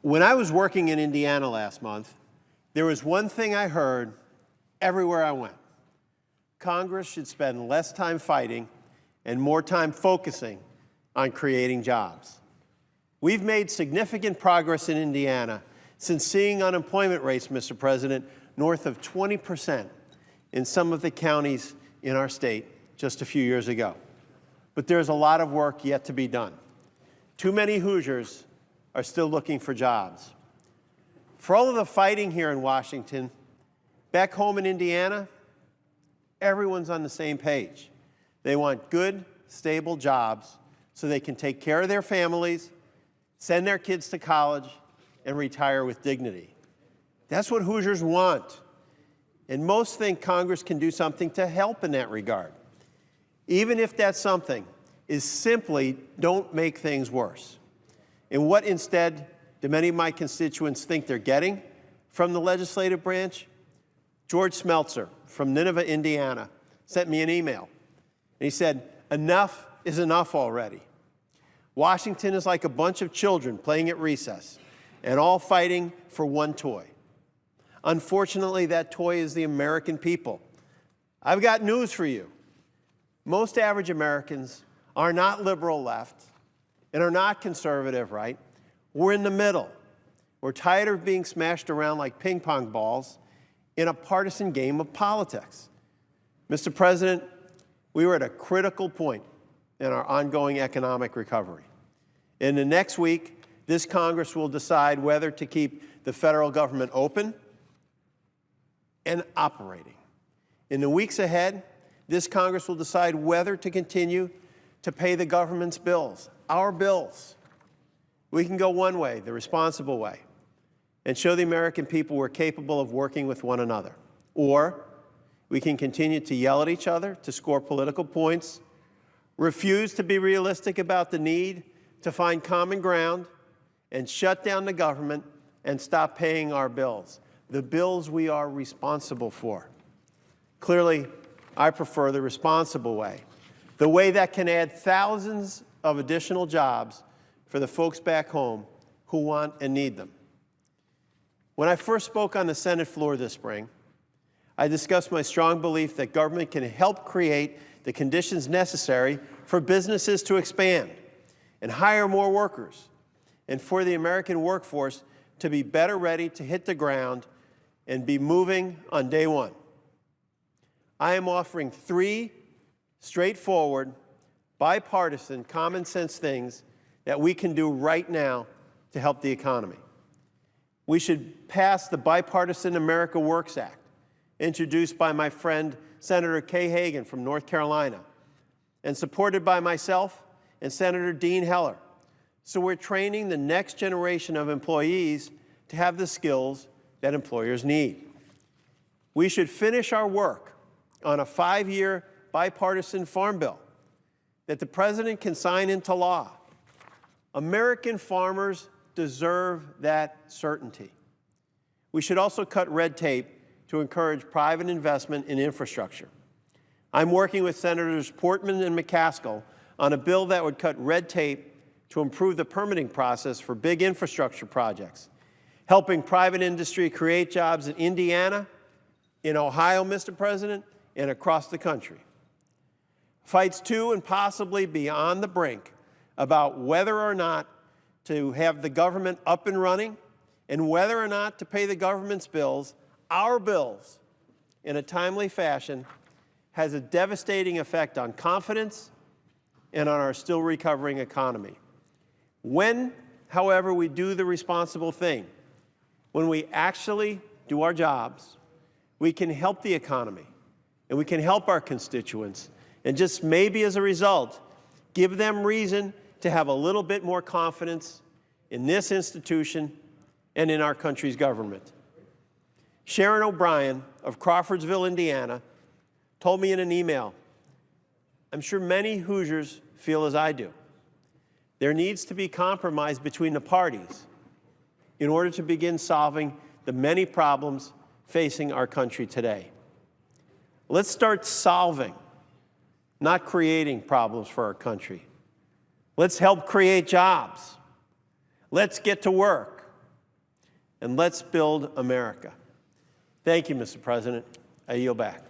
When I was working in Indiana last month, there was one thing I heard everywhere I went. Congress should spend less time fighting and more time focusing on creating jobs. We've made significant progress in Indiana since seeing unemployment rates, Mr. President, north of 20% in some of the counties in our state just a few years ago. But there's a lot of work yet to be done. Too many Hoosiers are still looking for jobs. For all of the fighting here in Washington, back home in Indiana, everyone's on the same page. They want good, stable jobs so they can take care of their families, send their kids to college, and retire with dignity. That's what Hoosiers want. And most think Congress can do something to help in that regard, even if that something is simply don't make things worse. And what instead do many of my constituents think they're getting from the legislative branch? George Smeltzer from Nineveh, Indiana, sent me an email. And he said, "Enough is enough already. Washington is like a bunch of children playing at recess and all fighting for one toy. Unfortunately, that toy is the American people. I've got news for you. Most average Americans are not liberal left and are not conservative right. We're in the middle. We're tired of being smashed around like ping pong balls in a partisan game of politics." Mr. President, we are at a critical point in our ongoing economic recovery. In the next week, this Congress will decide whether to keep the federal government open and operating. In the weeks ahead, this Congress will decide whether to continue to pay the government's bills, our bills. We can go one way, the responsible way, and show the American people we're capable of working with one another. Or we can continue to yell at each other to score political points, refuse to be realistic about the need to find common ground, and shut down the government and stop paying our bills, the bills we are responsible for. Clearly, I prefer the responsible way, the way that can add thousands of additional jobs for the folks back home who want and need them. When I first spoke on the Senate floor this spring, I discussed my strong belief that government can help create the conditions necessary for businesses to expand and hire more workers, and for the American workforce to be better ready to hit the ground and be moving on day one. I am offering 3 straightforward, bipartisan, common sense things that we can do right now to help the economy. We should pass the Bipartisan America Works Act, introduced by my friend Senator Kay Hagan from North Carolina, and supported by myself and Senator Dean Heller. So we're training the next generation of employees to have the skills that employers need. We should finish our work on a 5-year bipartisan farm bill that the President can sign into law. American farmers deserve that certainty. We should also cut red tape to encourage private investment in infrastructure. I'm working with Senators Portman and McCaskill on a bill that would cut red tape to improve the permitting process for big infrastructure projects, helping private industry create jobs in Indiana, in Ohio, Mr. President, and across the country. Fights to and possibly beyond the brink about whether or not to have the government up and running and whether or not to pay the government's bills, our bills, in a timely fashion, has a devastating effect on confidence and on our still recovering economy. When, however, we do the responsible thing, when we actually do our jobs, we can help the economy and we can help our constituents, and just maybe as a result, give them reason to have a little bit more confidence in this institution and in our country's government. Sharon O'Brien of Crawfordsville, Indiana, told me in an email, "I'm sure many Hoosiers feel as I do. There needs to be compromise between the parties in order to begin solving the many problems facing our country today. Let's start solving, not creating problems for our country. Let's help create jobs. Let's get to work. and let's build America. Thank you, Mr. President. I yield back.